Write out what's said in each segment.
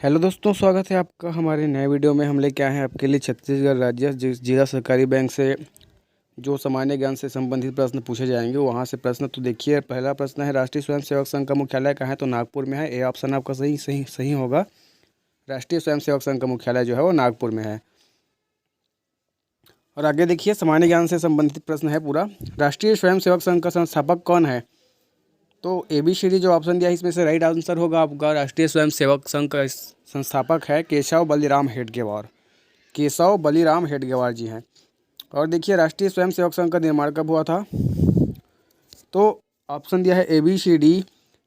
Hello दोस्तों, स्वागत है आपका हमारे नए वीडियो में। हम लेके आए हैं आपके लिए छत्तीसगढ़ राज्य जिला सहकारी बैंक से जो सामान्य ज्ञान से संबंधित प्रश्न पूछे जाएंगे वहां से प्रश्न। तो देखिए, पहला प्रश्न है, राष्ट्रीय स्वयं सेवक संघ का मुख्यालय कहाँ है? तो नागपुर में है। ए ऑप्शन आपका सही सही सही होगा। राष्ट्रीय स्वयं सेवक संघ का मुख्यालय जो है वो नागपुर में है। और आगे देखिए, सामान्य ज्ञान से संबंधित प्रश्न है पूरा। राष्ट्रीय स्वयं सेवक संघ का संस्थापक कौन है? तो ABCD जो ऑप्शन दिया है इसमें से राइट आंसर होगा आपका। राष्ट्रीय स्वयं सेवक संघ का संस्थापक है केशव बलिराम हेडगेवार। केशव बलिराम हेडगेवार जी हैं। और देखिए, राष्ट्रीय स्वयं सेवक संघ का निर्माण कब हुआ था? तो ऑप्शन दिया है ABCD,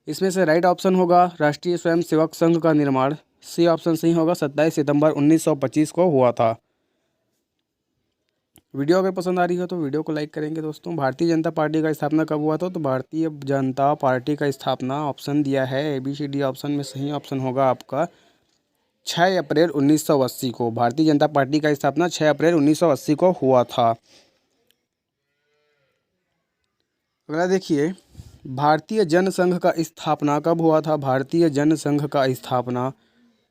इसमें से राइट ऑप्शन होगा राष्ट्रीय स्वयं सेवक संघ का निर्माण सी ऑप्शन सही होगा। 27 सितंबर 1925 को हुआ था। वीडियो अगर पसंद आ रही हो तो वीडियो को लाइक करेंगे दोस्तों। भारतीय जनता पार्टी का स्थापना कब हुआ था? तो भारतीय जनता पार्टी का स्थापना ऑप्शन दिया है ABCD ऑप्शन में सही ऑप्शन होगा आपका 6 अप्रैल 1980 को। भारतीय जनता पार्टी का स्थापना 6 अप्रैल 1980 को हुआ था। अगला देखिए, भारतीय जनसंघ का स्थापना कब हुआ था? भारतीय जनसंघ का स्थापना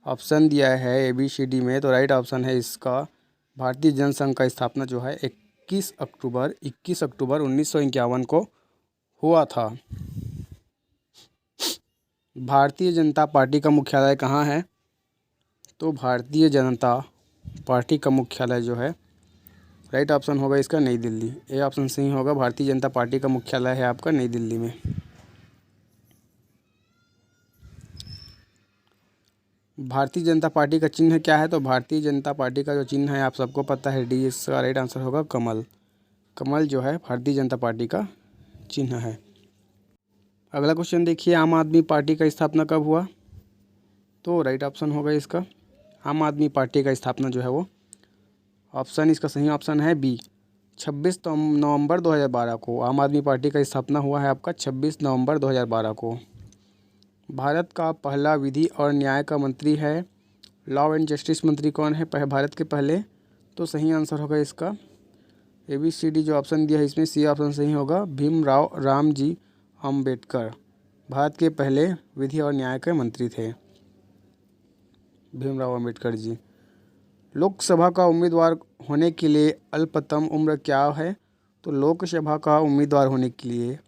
ऑप्शन दिया है ABCD में, तो राइट ऑप्शन है इसका। भारतीय जनसंघ का स्थापना जो है 21 अक्टूबर 1951 को हुआ था। भारतीय जनता पार्टी का मुख्यालय कहाँ है? तो भारतीय जनता पार्टी का मुख्यालय जो है राइट ऑप्शन होगा इसका नई दिल्ली। ए ऑप्शन सही होगा। भारतीय जनता पार्टी का मुख्यालय है आपका नई दिल्ली में। भारतीय जनता पार्टी का चिन्ह क्या है? तो भारतीय जनता पार्टी का जो चिन्ह है आप सबको पता है, डी। इसका राइट आंसर होगा कमल। कमल जो है भारतीय जनता पार्टी का चिन्ह है। अगला क्वेश्चन देखिए, आम आदमी पार्टी का स्थापना कब हुआ? तो राइट ऑप्शन होगा इसका आम आदमी पार्टी का स्थापना जो है वो ऑप्शन इसका सही ऑप्शन है बी। 26 नवंबर 2012 को आम आदमी पार्टी का स्थापना हुआ है आपका 26 नवंबर 2012 को। भारत का पहला विधि और न्याय का मंत्री है, लॉ एंड जस्टिस मंत्री कौन है भारत के पहले? तो सही आंसर होगा इसका ABCD जो ऑप्शन दिया है इसमें सी ऑप्शन सही होगा। भीमराव रामजी अम्बेडकर भारत के पहले विधि और न्याय के मंत्री थे, भीमराव अम्बेडकर जी। लोकसभा का उम्मीदवार होने के लिए अल्पतम उम्र क्या है? तो लोकसभा का उम्मीदवार होने के लिए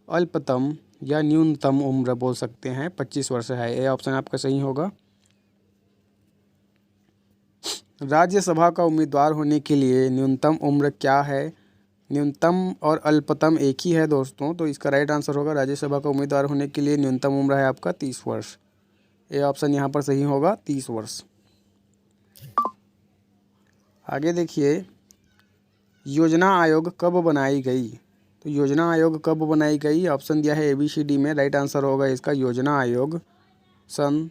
अल्पतम या न्यूनतम उम्र बोल सकते हैं 25 वर्ष है। ये ऑप्शन आपका सही होगा। राज्यसभा का उम्मीदवार होने के लिए न्यूनतम उम्र क्या है? न्यूनतम और अल्पतम एक ही है दोस्तों, तो इसका राइट आंसर होगा राज्यसभा का उम्मीदवार होने के लिए न्यूनतम उम्र है आपका 30 वर्ष। ये ऑप्शन यहाँ पर सही होगा 30 वर्ष। आगे देखिए, योजना आयोग कब बनाई गई? तो योजना आयोग कब बनाई गई? ऑप्शन दिया है ABCD में, राइट आंसर होगा इसका योजना आयोग सन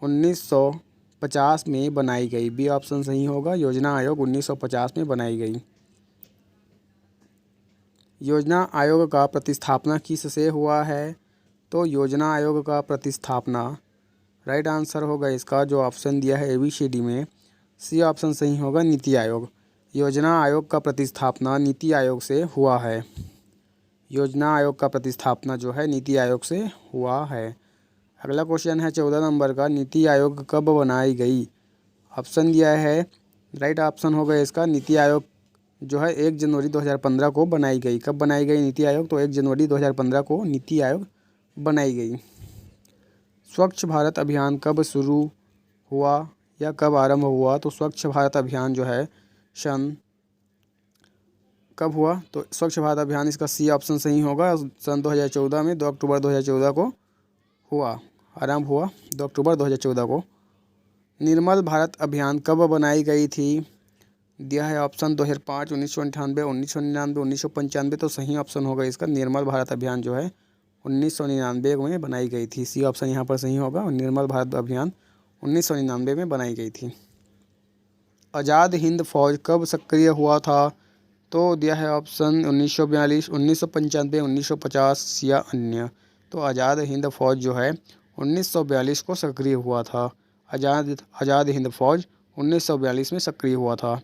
1950 में बनाई गई। बी ऑप्शन सही होगा। योजना आयोग 1950 में बनाई गई। योजना आयोग का प्रतिस्थापना किससे हुआ है? तो योजना आयोग का प्रतिस्थापना राइट आंसर होगा इसका जो ऑप्शन दिया है ABCD में, सी ऑप्शन सही होगा नीति आयोग। योजना आयोग का प्रतिस्थापना नीति आयोग से हुआ है। योजना आयोग का प्रतिस्थापना जो है नीति आयोग से हुआ है। अगला क्वेश्चन है 14 नंबर का, नीति आयोग कब बनाई गई? ऑप्शन दिया है, राइट ऑप्शन होगा इसका नीति आयोग जो है 1 जनवरी 2015 को बनाई गई। कब बनाई गई नीति आयोग? तो 1 जनवरी 2015 को नीति आयोग बनाई गई। स्वच्छ भारत अभियान कब शुरू हुआ या कब आरंभ हुआ? तो स्वच्छ भारत अभियान जो है सन कब हुआ? तो स्वच्छ भारत अभियान इसका सी ऑप्शन सही होगा। सन 2014 में 2 अक्टूबर 2014 को हुआ, आरंभ हुआ 2 अक्टूबर 2014 को। निर्मल भारत अभियान कब बनाई गई थी? दिया है ऑप्शन 2005, 1998, 1999, 1995। तो सही ऑप्शन होगा इसका निर्मल भारत अभियान जो है 1999 में बनाई गई थी। सी ऑप्शन यहाँ पर सही होगा। निर्मल भारत अभियान 1999 में बनाई गई थी। आज़ाद हिंद फौज कब सक्रिय हुआ था? तो दिया है ऑप्शन 1942, 1995, 1950 या अन्य। तो आज़ाद हिंद फौज जो है 1942 को सक्रिय हुआ था। आज़ाद हिंद फौज 1942 में सक्रिय हुआ था।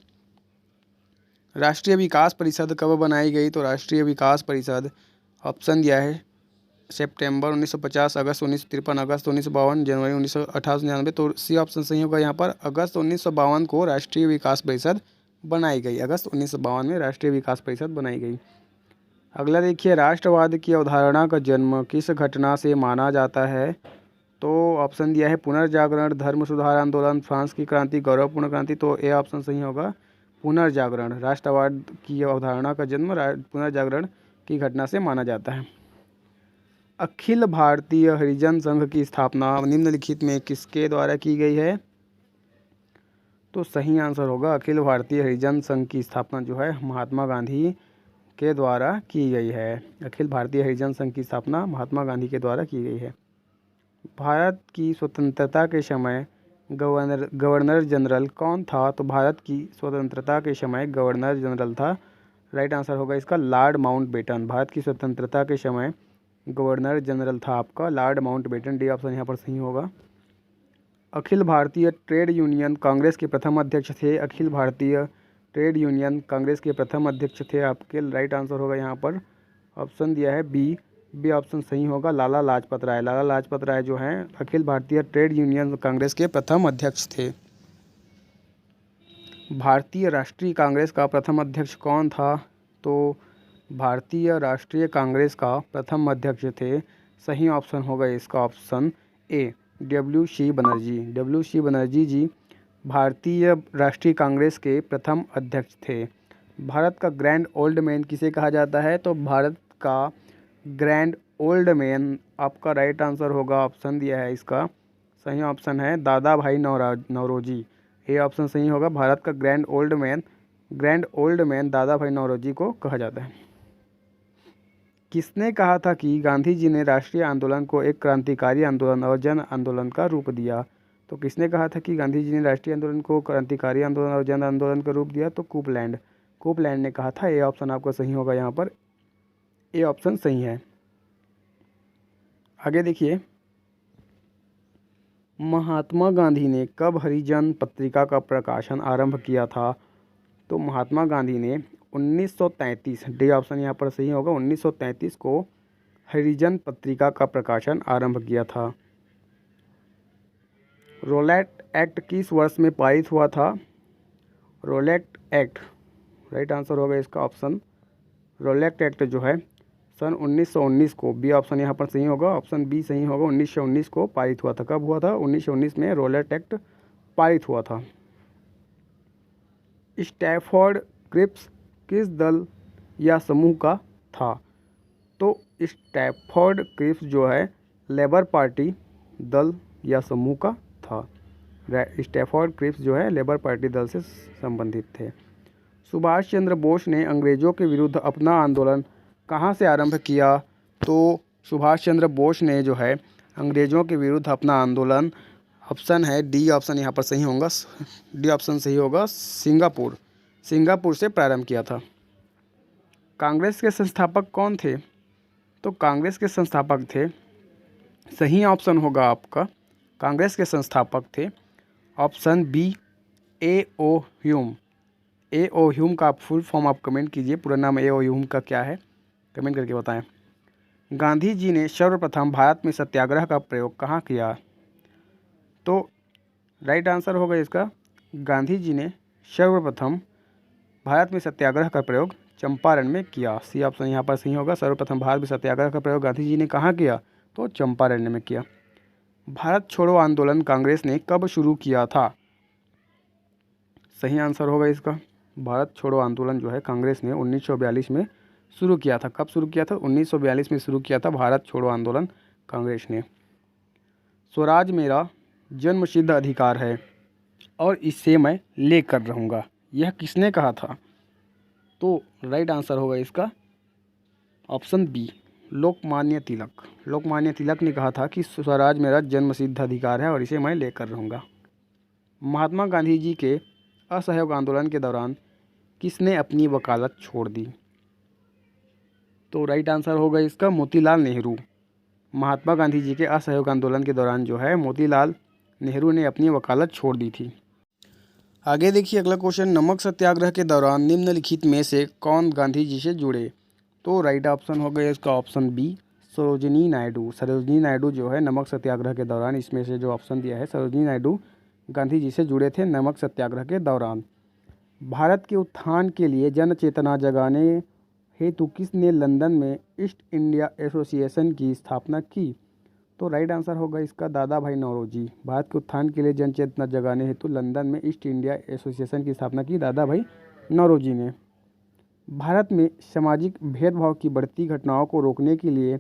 राष्ट्रीय विकास परिषद कब बनाई गई? तो राष्ट्रीय विकास परिषद ऑप्शन दिया है सितंबर 1950, अगस्त 1953, अगस्त 1952, जनवरी 1899। तो सी ऑप्शन सही होगा यहाँ पर। अगस्त 1952 को राष्ट्रीय विकास परिषद बनाई गई। अगस्त 1952 में राष्ट्रीय विकास परिषद बनाई गई। अगला देखिए, राष्ट्रवाद की अवधारणा का जन्म किस घटना से माना जाता है? तो ऑप्शन दिया है पुनर्जागरण, धर्म सुधार आंदोलन, फ्रांस की क्रांति, गौरवपूर्ण क्रांति। तो ए ऑप्शन सही होगा, पुनर्जागरण। राष्ट्रवाद की अवधारणा का जन्म पुनर्जागरण की घटना से माना जाता है। अखिल भारतीय हरिजन संघ की स्थापना निम्नलिखित में किसके द्वारा की गई है? तो सही आंसर होगा, अखिल भारतीय हरिजन संघ की स्थापना जो है महात्मा गांधी के द्वारा की गई है। अखिल भारतीय हरिजन संघ की स्थापना महात्मा गांधी के द्वारा की गई है। भारत की स्वतंत्रता के समय गवर्नर जनरल कौन था? तो भारत की स्वतंत्रता के समय गवर्नर जनरल था, राइट आंसर होगा इसका लॉर्ड माउंटबेटन। भारत की स्वतंत्रता के समय गवर्नर जनरल था आपका लॉर्ड माउंटबेटन। डी ऑप्शन यहाँ पर सही होगा। अखिल भारतीय ट्रेड यूनियन कांग्रेस के प्रथम अध्यक्ष थे। अखिल भारतीय ट्रेड यूनियन कांग्रेस के प्रथम अध्यक्ष थे आपके, राइट आंसर होगा यहाँ पर ऑप्शन दिया है बी ऑप्शन सही होगा, लाला लाजपत राय। लाला लाजपत राय जो हैं अखिल भारतीय ट्रेड यूनियन कांग्रेस के प्रथम अध्यक्ष थे। भारतीय राष्ट्रीय कांग्रेस का प्रथम अध्यक्ष कौन था? तो भारतीय राष्ट्रीय कांग्रेस का प्रथम अध्यक्ष थे, सही ऑप्शन होगा इसका ऑप्शन ए, डब्ल्यू.सी. बनर्जी। डब्ल्यू.सी. बनर्जी जी भारतीय राष्ट्रीय कांग्रेस के प्रथम अध्यक्ष थे। भारत का ग्रैंड ओल्ड मैन किसे कहा जाता है? तो भारत का ग्रैंड ओल्ड मैन आपका राइट आंसर होगा, ऑप्शन दिया है इसका सही ऑप्शन है दादा भाई नौरोजी। ये ऑप्शन सही होगा, भारत का ग्रैंड ओल्ड मैन दादा भाई नौरोजी को कहा जाता है। किसने कहा था कि गांधी जी ने राष्ट्रीय आंदोलन को एक क्रांतिकारी आंदोलन और जन आंदोलन का रूप दिया? तो किसने कहा था कि गांधी जी ने राष्ट्रीय आंदोलन को क्रांतिकारी आंदोलन और जन आंदोलन का रूप दिया? तो कूपलैंड ने कहा था। ये ऑप्शन आपका सही होगा, यहाँ पर ए ऑप्शन सही है। आगे देखिए, महात्मा गांधी ने कब हरिजन पत्रिका का प्रकाशन आरंभ किया था? तो महात्मा गांधी ने 1933, डी ऑप्शन यहाँ पर सही होगा, 1933 को हरिजन पत्रिका का प्रकाशन आरंभ किया था। रोलेट एक्ट किस वर्ष में पारित हुआ था? रोलेट एक्ट, राइट आंसर होगा इसका ऑप्शन रोलेट एक्ट जो है सन 1919 को, बी ऑप्शन यहाँ पर सही होगा, ऑप्शन बी सही होगा। 1919 को पारित हुआ था। कब हुआ था? 1919 में रोलेट एक्ट पारित हुआ था। स्टैफोर्ड क्रिप्स किस दल या समूह का था? तो स्टैफोर्ड क्रिप्स जो है लेबर पार्टी दल या समूह का था। स्टैफोर्ड क्रिप्स जो है लेबर पार्टी दल से संबंधित थे। सुभाष चंद्र बोस ने अंग्रेजों के विरुद्ध अपना आंदोलन कहाँ से आरंभ किया? तो सुभाष चंद्र बोस ने जो है अंग्रेजों के विरुद्ध अपना आंदोलन, ऑप्शन है डी ऑप्शन यहाँ पर सही होगा, डी ऑप्शन सही होगा, सिंगापुर से प्रारंभ किया था। कांग्रेस के संस्थापक कौन थे? तो कांग्रेस के संस्थापक थे, सही ऑप्शन होगा आपका, कांग्रेस के संस्थापक थे option B, A O. Hume. A O. Hume का फुल फॉर्म आप कमेंट कीजिए, पूरा नाम ए.ओ. ह्यूम का क्या है कमेंट करके बताएं। गांधी जी ने सर्वप्रथम भारत में सत्याग्रह का प्रयोग कहाँ किया? तो राइट आंसर होगा इसका, गांधी जी ने सर्वप्रथम भारत में सत्याग्रह का प्रयोग चंपारण में किया। सी ऑप्शन यहाँ पर सही होगा, सर्वप्रथम भारत में सत्याग्रह का प्रयोग गांधी जी ने कहाँ किया? तो चंपारण में किया। भारत छोड़ो आंदोलन कांग्रेस ने कब शुरू किया था? सही आंसर होगा इसका, भारत छोड़ो आंदोलन जो है कांग्रेस ने 1942 में शुरू किया था। कब शुरू किया था? 1942 में शुरू किया था भारत छोड़ो आंदोलन कांग्रेस ने। स्वराज मेरा जन्मसिद्ध अधिकार है और इसे मैं लेकर रहूँगा, यह किसने कहा था? तो राइट आंसर होगा इसका ऑप्शन बी, लोकमान्य तिलक। लोकमान्य तिलक ने कहा था कि स्वराज मेरा जन्मसिद्ध अधिकार है और इसे मैं लेकर रहूँगा। महात्मा गांधी जी के असहयोग आंदोलन के दौरान किसने अपनी वकालत छोड़ दी? तो राइट आंसर होगा इसका मोतीलाल नेहरू। महात्मा गांधी जी के असहयोग आंदोलन के दौरान जो है मोतीलाल नेहरू ने अपनी वकालत छोड़ दी थी। आगे देखिए अगला क्वेश्चन, नमक सत्याग्रह के दौरान निम्नलिखित में से कौन गांधी जी से जुड़े? तो राइट ऑप्शन होगा इसका ऑप्शन बी, सरोजिनी नायडू। सरोजिनी नायडू जो है नमक सत्याग्रह के दौरान, इसमें से जो ऑप्शन दिया है सरोजिनी नायडू गांधी जी से जुड़े थे नमक सत्याग्रह के दौरान। भारत के उत्थान के लिए जन चेतना जगाने हेतु किसने लंदन में ईस्ट इंडिया एसोसिएशन की स्थापना की? तो राइट आंसर होगा इसका दादा भाई नौरोजी। भारत के उत्थान के लिए जन चेतना जगाने हेतु लंदन में ईस्ट इंडिया एसोसिएशन की स्थापना की दादा भाई नौरोजी ने। भारत में सामाजिक भेदभाव की बढ़ती घटनाओं को रोकने के लिए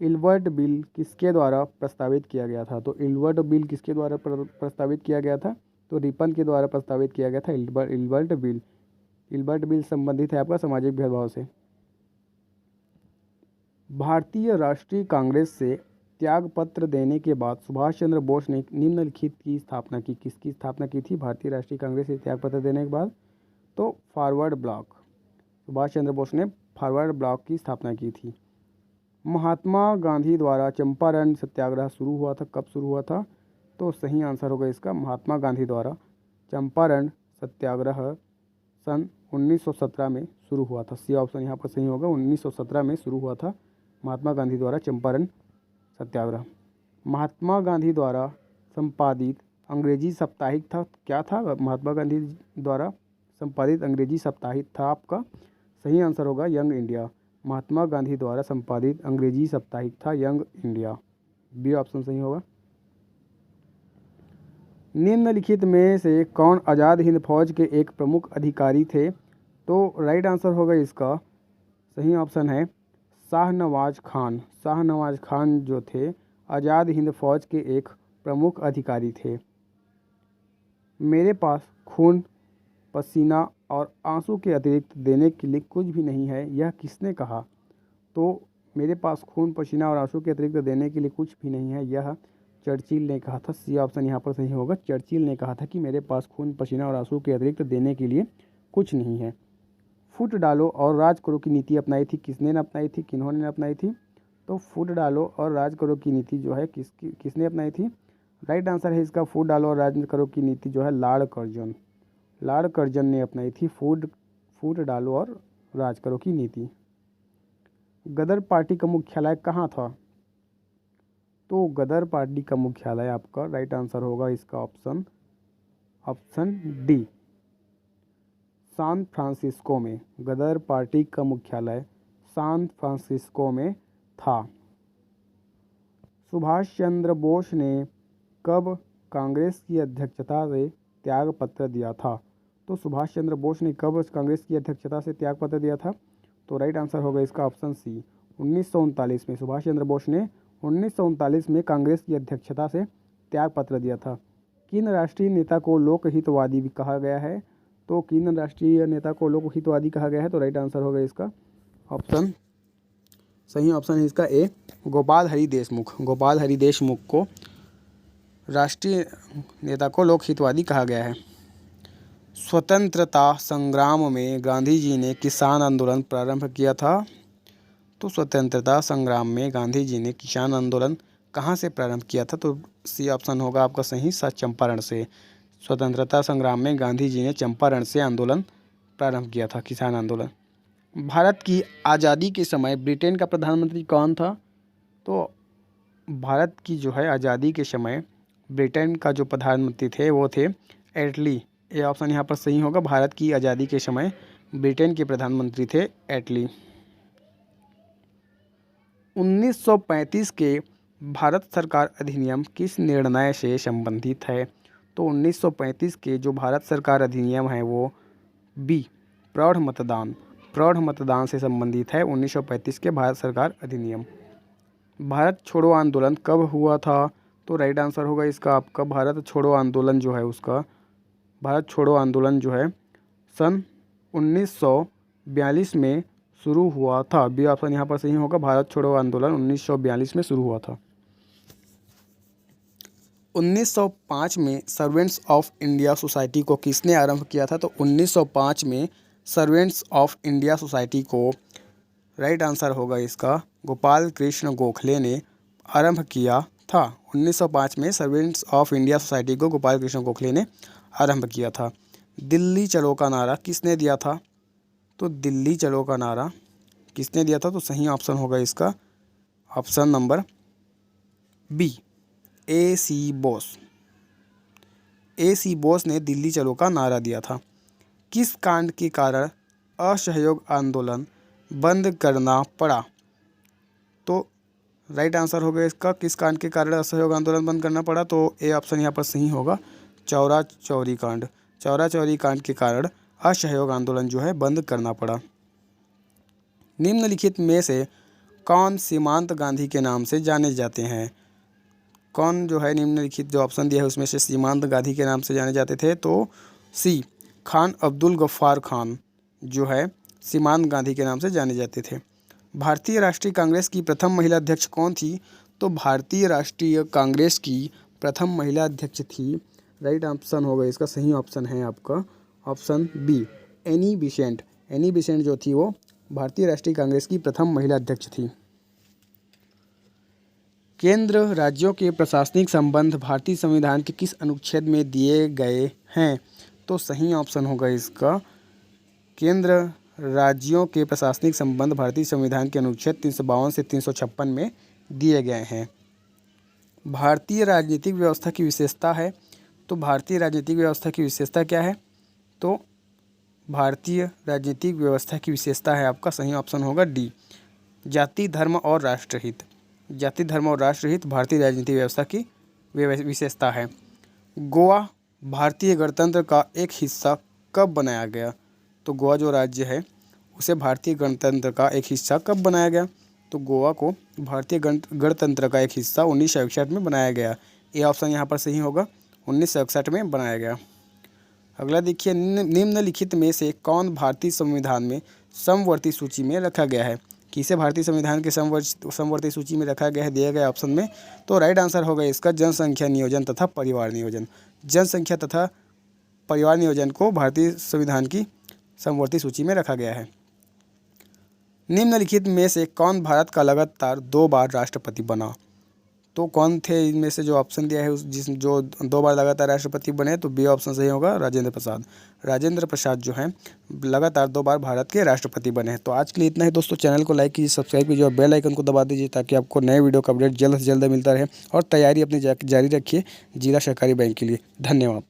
इल्बर्ट बिल किसके द्वारा प्रस्तावित किया गया था? तो इल्बर्ट बिल किसके द्वारा प्रस्तावित किया गया था? तो रिपन के द्वारा प्रस्तावित किया गया था इल्बर्ट बिल। इल्बर्ट बिल संबंधित है आपका सामाजिक भेदभाव से। भारतीय राष्ट्रीय कांग्रेस से त्याग पत्र देने के बाद सुभाष चंद्र बोस ने निम्नलिखित की स्थापना की। किसकी स्थापना की थी भारतीय राष्ट्रीय कांग्रेस से त्याग पत्र देने के बाद? तो फॉरवर्ड ब्लॉक। सुभाष चंद्र बोस ने फॉरवर्ड ब्लॉक की स्थापना की थी। महात्मा गांधी द्वारा चंपारण सत्याग्रह शुरू हुआ था, कब शुरू हुआ था? तो सही आंसर होगा इसका महात्मा गांधी द्वारा चंपारण सत्याग्रह सन 1917 में शुरू हुआ था। सी ऑप्शन यहाँ पर सही होगा, 1917 में शुरू हुआ था महात्मा गांधी द्वारा चंपारण सत्याग्रह। महात्मा गांधी द्वारा संपादित अंग्रेजी साप्ताहिक था, क्या था? महात्मा गांधी द्वारा संपादित अंग्रेजी साप्ताहिक था आपका सही आंसर होगा यंग इंडिया। महात्मा गांधी द्वारा संपादित अंग्रेजी साप्ताहिक था यंग इंडिया। बी ऑप्शन सही होगा। निम्नलिखित में से कौन आज़ाद हिंद फौज के एक प्रमुख अधिकारी थे? तो राइट आंसर होगा इसका सही ऑप्शन है शाहनवाज खान। शाहनवाज खान जो थे आज़ाद हिंद फौज के एक प्रमुख अधिकारी थे। मेरे पास खून पसीना और आंसू के अतिरिक्त देने के लिए कुछ भी नहीं है, यह किसने कहा? तो मेरे पास खून पसीना और आंसू के अतिरिक्त देने के लिए कुछ भी नहीं है, यह चर्चिल ने कहा था। सी ऑप्शन यहाँ पर सही होगा। चर्चिल ने कहा था कि मेरे पास खून पसीना और आंसू के अतिरिक्त देने के लिए कुछ नहीं है। फुट डालो और राज करो की नीति अपनाई थी, किसने अपनाई थी, किन्होंने अपनाई थी? तो फुट डालो और राज करो की नीति जो है किसने अपनाई थी? राइट आंसर है इसका फुट डालो और राज करो की नीति जो है लॉर्ड कर्जन। लॉर्ड कर्जन ने अपनाई थी फूट डालो और राज करो की नीति। गदर पार्टी का मुख्यालय कहाँ था? तो गदर पार्टी का मुख्यालय आपका राइट आंसर होगा इसका ऑप्शन डी सैन फ्रांसिस्को में। गदर पार्टी का मुख्यालय सैन फ्रांसिस्को में था। सुभाष चंद्र बोस ने कब कांग्रेस की अध्यक्षता से त्याग पत्र दिया था? तो सुभाष चंद्र बोस ने कब कांग्रेस की अध्यक्षता से त्याग पत्र दिया था? तो राइट आंसर होगा इसका ऑप्शन सी 1939 में। सुभाष चंद्र बोस ने 1939 में कांग्रेस की अध्यक्षता से त्याग पत्र दिया था। किन राष्ट्रीय नेता को लोकहितवादी भी कहा गया है? तो किन राष्ट्रीय नेता को लोकहितवादी कहा गया है? तो राइट आंसर होगा इसका ऑप्शन सही ऑप्शन है इसका ए गोपाल हरि देशमुख। गोपाल हरि देशमुख को राष्ट्रीय नेता को लोकहितवादी कहा गया है। स्वतंत्रता संग्राम में गांधी जी ने किसान आंदोलन प्रारंभ किया था। तो स्वतंत्रता संग्राम में गांधी जी ने किसान आंदोलन कहाँ से प्रारंभ किया था? तो सी ऑप्शन होगा आपका सही चंपारण से। स्वतंत्रता संग्राम में गांधी जी ने चंपारण से आंदोलन प्रारंभ किया था, किसान आंदोलन। भारत की आज़ादी के समय ब्रिटेन का प्रधानमंत्री कौन था? तो भारत की जो है आज़ादी के समय ब्रिटेन का जो प्रधानमंत्री थे वो थे एटली। ये ऑप्शन यहाँ पर सही होगा। भारत की आज़ादी के समय ब्रिटेन के प्रधानमंत्री थे एटली। 1935 के भारत सरकार अधिनियम किस निर्णय से संबंधित है? तो 1935 के जो भारत सरकार अधिनियम है वो बी प्रौढ़ मतदान से संबंधित है। 1935 के भारत सरकार अधिनियम। भारत छोड़ो आंदोलन कब हुआ था? तो राइट आंसर होगा इसका आपका भारत छोड़ो आंदोलन जो है उसका भारत छोड़ो आंदोलन जो है सन 1942 में शुरू हुआ था। बी ऑप्शन यहाँ पर सही होगा। भारत छोड़ो आंदोलन 1942 में शुरू हुआ था। 1905 में सर्वेंट्स ऑफ इंडिया सोसाइटी को किसने आरंभ किया था? तो 1905 में सर्वेंट्स ऑफ इंडिया सोसाइटी को राइट आंसर होगा इसका गोपाल कृष्ण गोखले ने आरंभ किया था। 1905 में सर्वेंट्स ऑफ इंडिया सोसाइटी को गोपाल कृष्ण गोखले ने आरंभ किया था। दिल्ली चलो का नारा किसने दिया था? तो दिल्ली चलो का नारा किसने दिया था? तो सही ऑप्शन होगा इसका option number B AC Bose. AC Bose ने दिल्ली चलो का नारा दिया था। किस कांड के कारण असहयोग आंदोलन बंद करना पड़ा? तो राइट आंसर होगा इसका, किस कांड के कारण असहयोग आंदोलन बंद करना पड़ा? तो ए ऑप्शन यहाँ पर सही होगा, चौरा चौरी कांड। चौरा चौरी कांड के कारण असहयोग आंदोलन जो है बंद करना पड़ा। निम्नलिखित में से कौन सीमांत गांधी के नाम से जाने जाते हैं? कौन जो है निम्नलिखित जो ऑप्शन दिया है उसमें से सीमांत गांधी के नाम से जाने जाते थे? तो सी खान अब्दुल गफ्फार खान जो है सीमांत गांधी के नाम से जाने जाते थे। भारतीय राष्ट्रीय कांग्रेस की प्रथम महिला अध्यक्ष कौन थी? तो भारतीय राष्ट्रीय कांग्रेस की प्रथम महिला अध्यक्ष थी, राइट ऑप्शन होगा इसका, सही ऑप्शन है आपका option be any Besant. Any Besant जो थी वो भारतीय राष्ट्रीय कांग्रेस की प्रथम महिला अध्यक्ष थी। केंद्र राज्यों के प्रशासनिक संबंध भारतीय संविधान के किस अनुच्छेद में दिए गए हैं? तो सही ऑप्शन होगा इसका, केंद्र राज्यों के प्रशासनिक संबंध भारतीय संविधान के अनुच्छेद 352 से 356 में दिए गए हैं। भारतीय राजनीतिक व्यवस्था की विशेषता है, तो भारतीय राजनीतिक व्यवस्था की विशेषता क्या है? तो भारतीय राजनीतिक व्यवस्था की विशेषता है आपका सही ऑप्शन होगा डी जाति धर्म और राष्ट्रहित। जाति धर्म और राष्ट्रहित भारतीय राजनीतिक व्यवस्था की विशेषता है। गोवा भारतीय गणतंत्र का एक हिस्सा कब बनाया गया? तो गोवा जो राज्य है उसे भारतीय गणतंत्र का एक हिस्सा कब बनाया गया? तो गोवा को भारतीय गणतंत्र का एक हिस्सा 1961 में बनाया गया। ये ऑप्शन यहाँ पर सही होगा, 1961 में बनाया गया। अगला देखिए, निम्नलिखित में से कौन भारतीय संविधान में समवर्ती सूची में रखा गया है? किसे भारतीय संविधान के समवर्ती सूची में रखा गया है दिए गए ऑप्शन में? तो राइट आंसर होगा इसका जनसंख्या नियोजन तथा परिवार नियोजन। जनसंख्या तथा परिवार नियोजन को भारतीय संविधान की समवर्ती सूची में रखा गया है। निम्नलिखित में से कौन भारत का लगातार 2 बार राष्ट्रपति बना? तो कौन थे इनमें से जो ऑप्शन दिया है जो 2 बार लगातार राष्ट्रपति बने? तो बी ऑप्शन सही होगा, राजेंद्र प्रसाद। राजेंद्र प्रसाद जो हैं लगातार 2 बार भारत के राष्ट्रपति बने हैं। तो आज के लिए इतना ही दोस्तों, चैनल को लाइक कीजिए, सब्सक्राइब कीजिए और बेल आइकन को दबा दीजिए ताकि आपको नए वीडियो का अपडेट जल्द से जल्द मिलता रहे। और तैयारी अपनी जारी रखिए जिला सहकारी बैंक के लिए। धन्यवाद।